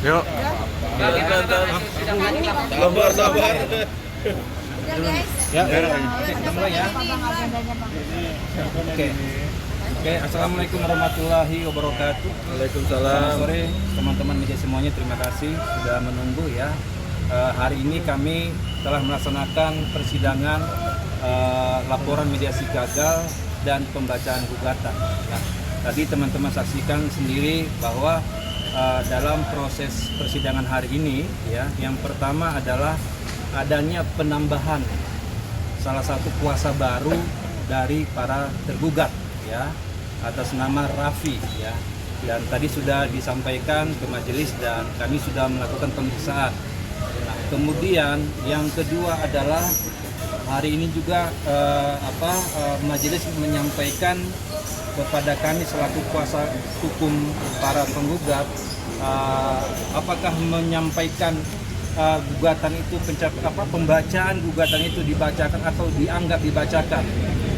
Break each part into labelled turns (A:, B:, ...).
A: Yuk.
B: Sabar, sabar.
C: Udah guys.
D: Ya,
C: Kita
D: mulai ya. Oke. Oke, assalamualaikum warahmatullahi wabarakatuh.
B: Waalaikumsalam.
D: Selamat sore teman-teman media semuanya. Terima kasih sudah menunggu ya. Hari ini kami telah melaksanakan persidangan laporan mediasi gagal dan pembacaan gugatan. Ya. Tadi teman-teman saksikan sendiri bahwa dalam proses persidangan hari ini, ya, yang pertama adalah adanya penambahan salah satu kuasa baru dari para tergugat, ya, atas nama Raffi, ya. Dan tadi sudah disampaikan ke majelis dan kami sudah melakukan pemeriksaan. Nah, kemudian yang kedua adalah hari ini juga majelis menyampaikan kepada kami selaku kuasa hukum para penggugat, apakah menyampaikan gugatan itu pembacaan gugatan itu dibacakan atau dianggap dibacakan.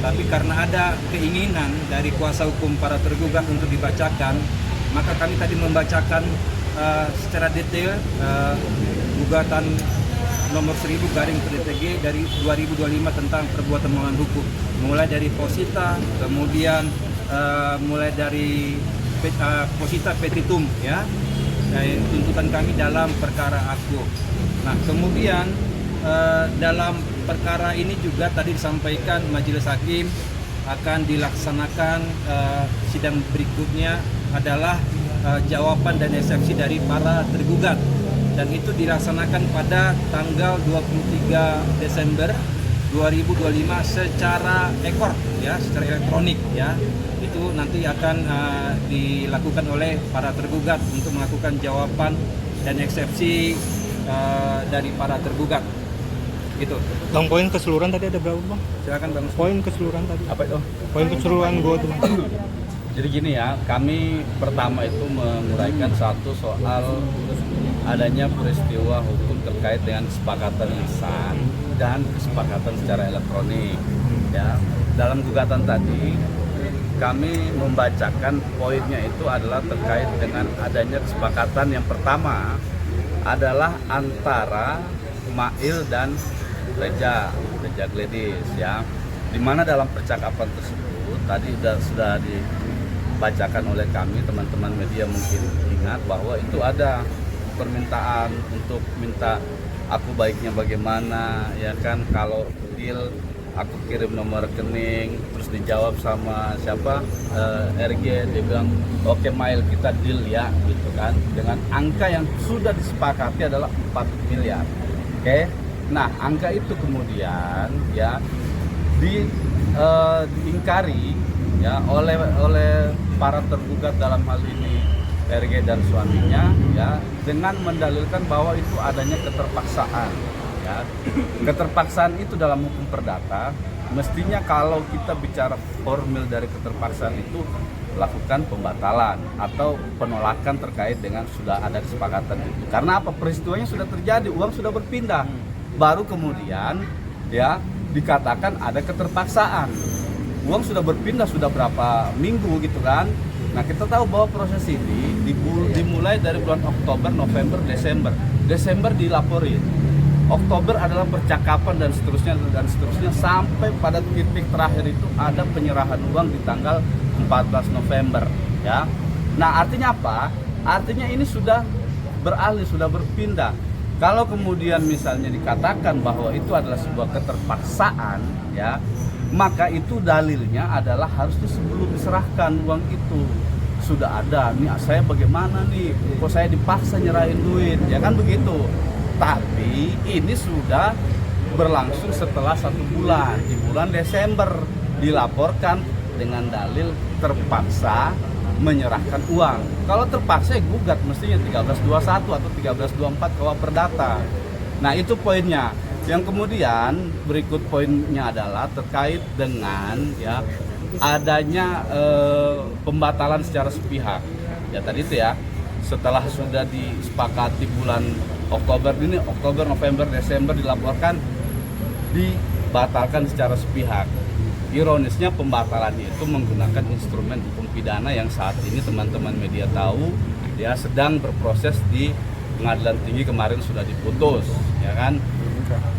D: Tapi karena ada keinginan dari kuasa hukum para tergugat untuk dibacakan, maka kami tadi membacakan secara detail gugatan nomor 1000/PDTG dari 2025 tentang perbuatan melawan hukum, mulai dari posita, kemudian mulai dari posita petitum, ya, tuntutan kami dalam perkara aku. Nah, kemudian dalam perkara ini juga tadi disampaikan majelis hakim akan dilaksanakan sidang berikutnya adalah jawaban dan eksepsi dari para tergugat, dan itu dilaksanakan pada tanggal 23 Desember 2025 secara secara elektronik, ya. Itu nanti akan dilakukan oleh para tergugat untuk melakukan jawaban dan eksepsi dari para tergugat. Gitu.
A: Bang, poin keseluruhan tadi ada berapa, Bang?
D: Silakan Bang.
A: Poin keseluruhan tadi.
B: Apa itu?
A: Poin keseluruhan gua tuh.
B: Jadi gini ya, kami pertama itu menguraikan satu soal adanya peristiwa hukum terkait dengan kesepakatan lisan dan kesepakatan secara elektronik. Ya, dalam gugatan tadi kami membacakan poinnya itu adalah terkait dengan adanya kesepakatan yang pertama adalah antara Mail dan Reja Gledis, ya. Dimana dalam percakapan tersebut tadi sudah dibacakan oleh kami, teman-teman media mungkin ingat bahwa itu ada permintaan untuk minta aku baiknya bagaimana, ya kan, kalau deal aku kirim nomor rekening, terus dijawab sama siapa, RG, dia bilang oke Mail, kita deal ya, gitu kan, dengan angka yang sudah disepakati adalah 4 miliar. Oke. Nah, angka itu kemudian ya diingkari ya oleh para tergugat dalam hal ini RG dan suaminya, ya, dengan mendalilkan bahwa itu adanya keterpaksaan, ya. Keterpaksaan itu dalam hukum perdata mestinya kalau kita bicara formil dari keterpaksaan itu lakukan pembatalan atau penolakan terkait dengan sudah ada kesepakatan itu. Karena apa? Peristiwanya sudah terjadi, uang sudah berpindah. Baru kemudian ya dikatakan ada keterpaksaan. Uang sudah berpindah sudah berapa minggu gitu kan. Nah, kita tahu bahwa proses ini dimulai dari bulan Oktober, November, Desember. Desember dilaporin. Oktober adalah percakapan dan seterusnya sampai pada titik terakhir itu ada penyerahan uang di tanggal 14 November, ya. Nah, artinya apa? Artinya ini sudah beralih, sudah berpindah. Kalau kemudian misalnya dikatakan bahwa itu adalah sebuah keterpaksaan, ya, maka itu dalilnya adalah harusnya sebelum diserahkan uang itu sudah ada. Nih saya bagaimana nih? Kok saya dipaksa nyerahin duit? Ya kan begitu. Tapi ini sudah berlangsung setelah 1 bulan. Di bulan Desember dilaporkan dengan dalil terpaksa menyerahkan uang. Kalau terpaksa ya gugat mestinya 1321 atau 1324 KUH Perdata. Nah, itu poinnya. Yang kemudian berikut poinnya adalah terkait dengan ya adanya pembatalan secara sepihak. Ya tadi itu ya, setelah sudah disepakati bulan Oktober ini, Oktober, November, Desember dilaporkan dibatalkan secara sepihak. Ironisnya pembatalannya itu menggunakan instrumen hukum pidana yang saat ini teman-teman media tahu ya sedang berproses di pengadilan tinggi kemarin sudah diputus, ya kan,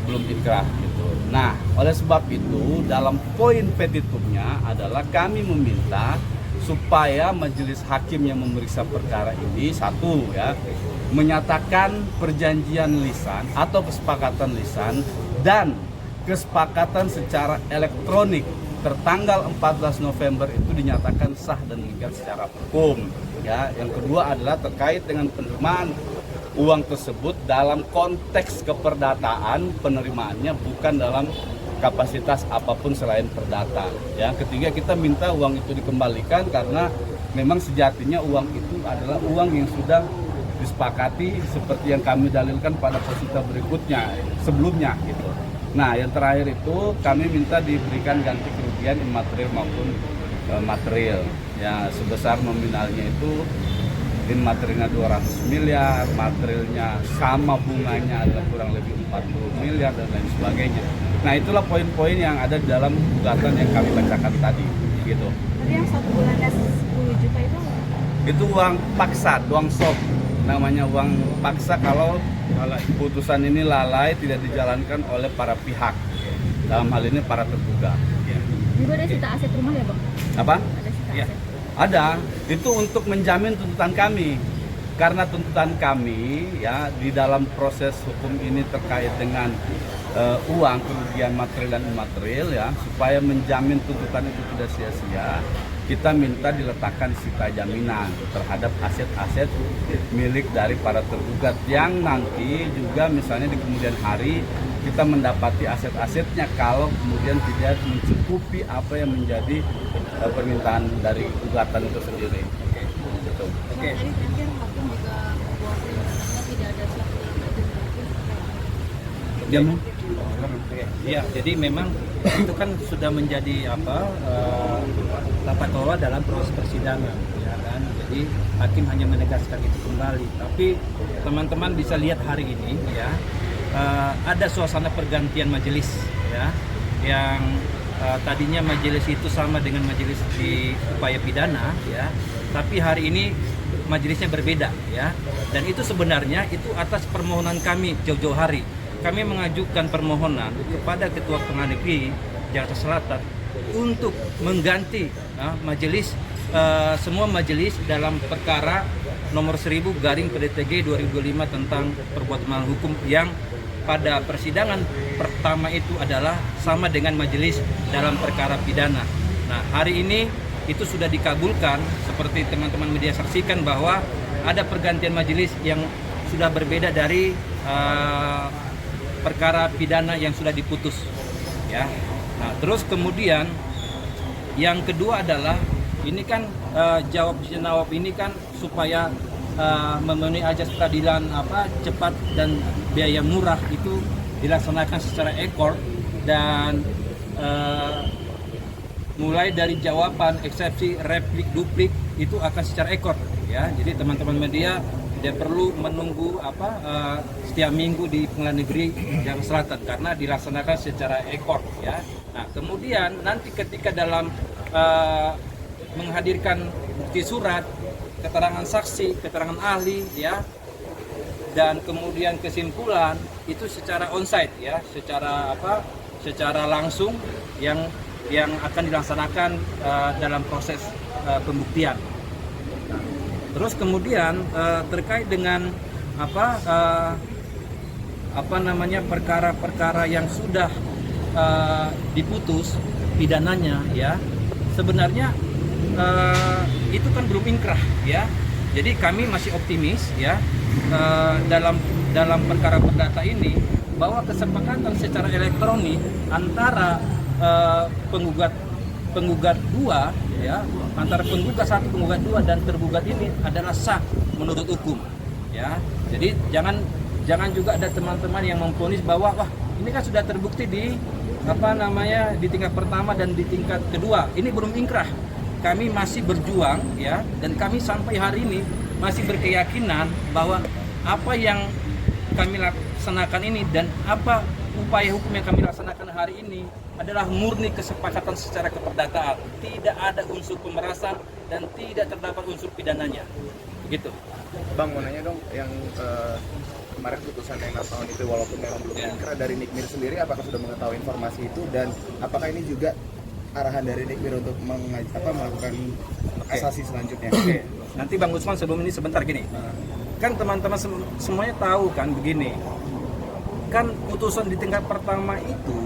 B: belum inkrah gitu. Nah, oleh sebab itu dalam poin petitumnya adalah kami meminta supaya majelis hakim yang memeriksa perkara ini satu ya menyatakan perjanjian lisan atau kesepakatan lisan dan kesepakatan secara elektronik tertanggal 14 November itu dinyatakan sah dan mengikat secara hukum ya. Yang kedua adalah terkait dengan penerimaan uang tersebut dalam konteks keperdataan, penerimaannya bukan dalam kapasitas apapun selain perdata ya. Ketiga, kita minta uang itu dikembalikan karena memang sejatinya uang itu adalah uang yang sudah disepakati seperti yang kami dalilkan pada posita berikutnya sebelumnya gitu. Nah, yang terakhir itu kami minta diberikan ganti kerugian imaterial maupun material ya, sebesar nominalnya itu materialnya 200 miliar, materialnya sama bunganya adalah kurang lebih 40 miliar dan lain sebagainya. Nah, itulah poin-poin yang ada di dalam gugatan yang kami bacakan tadi gitu.
C: Jadi yang 1 bulannya 10 juta itu
B: uang paksa, uang sok, namanya uang paksa kalau putusan ini lalai tidak dijalankan oleh para pihak, dalam hal ini para tergugat.
C: juga ada sita aset rumah ya, Bang?
B: Apa?
C: Ada sita
B: Ya.
C: aset.
B: Ada, itu untuk menjamin tuntutan kami. Karena tuntutan kami ya di dalam proses hukum ini terkait dengan uang, kerugian material dan imaterial ya, supaya menjamin tuntutan itu tidak sia-sia, kita minta diletakkan sita jaminan terhadap aset-aset milik dari para tergugat yang nanti juga misalnya di kemudian hari kita mendapati aset-asetnya kalau kemudian tidak mencukupi apa yang menjadi permintaan dari gugatan itu sendiri. Gitu.
C: Oke. Tadi kan hakim juga bahwa permintaannya tidak ada suatu
B: Jamin.
D: Ya, jadi memang itu kan sudah menjadi tata kelola dalam proses persidangan, ya kan. Jadi hakim hanya menegaskan itu kembali. Tapi teman-teman bisa lihat hari ini, ya, ada suasana pergantian majelis, ya, yang tadinya majelis itu sama dengan majelis di upaya pidana, ya. Tapi hari ini majelisnya berbeda, ya. Dan itu sebenarnya itu atas permohonan kami jauh-jauh hari. Kami mengajukan permohonan kepada Ketua Pengadilan Negeri Jakarta Selatan untuk mengganti majelis semua majelis dalam perkara nomor 1000/PDTG 2025 tentang perbuatan melawan hukum yang pada persidangan pertama itu adalah sama dengan majelis dalam perkara pidana. Nah, hari ini itu sudah dikabulkan seperti teman-teman media saksikan bahwa ada pergantian majelis yang sudah berbeda dari perkara pidana yang sudah diputus, ya. Nah, terus kemudian yang kedua adalah ini kan jawab ini kan supaya memenuhi ajas peradilan cepat dan biaya murah itu dilaksanakan secara ekor dan mulai dari jawaban, eksepsi, replik, duplik itu akan secara ekor, ya. Jadi teman-teman media tidak perlu menunggu setiap minggu di Pengadilan Negeri Jakarta Selatan karena dilaksanakan secara ekor, ya. Nah, kemudian nanti ketika dalam menghadirkan bukti surat, keterangan saksi, keterangan ahli, ya, dan kemudian kesimpulan itu secara onsite, ya, secara langsung yang akan dilaksanakan dalam proses pembuktian. Terus kemudian terkait dengan perkara-perkara yang sudah diputus pidananya, ya, sebenarnya itu kan belum inkrah, ya. Jadi kami masih optimis, ya, dalam perkara perdata ini bahwa kesepakatan secara elektronik antara penggugat dua, ya, antara penggugat satu, penggugat dua dan tergugat ini adalah sah menurut hukum, ya. Jadi jangan juga ada teman-teman yang memvonis bahwa wah ini kan sudah terbukti di di tingkat pertama dan di tingkat kedua ini belum inkrah. Kami masih berjuang, ya, dan kami sampai hari ini masih berkeyakinan bahwa apa yang kami laksanakan ini dan apa upaya hukum yang kami laksanakan hari ini adalah murni kesepakatan secara keperdataan, tidak ada unsur pemerasan dan tidak terdapat unsur pidananya, begitu.
E: Bang, mau nanya dong, yang kemarin putusan yang 6 tahun itu walaupun memang belum ingkrah dari Nikmir sendiri, apakah sudah mengetahui informasi itu dan apakah ini juga arahan dari Nikmir untuk melakukan kasasi selanjutnya?
D: Oke. Nanti Bang Usman sebelum ini sebentar gini. Kan teman-teman semuanya tahu kan begini. Kan putusan di tingkat pertama itu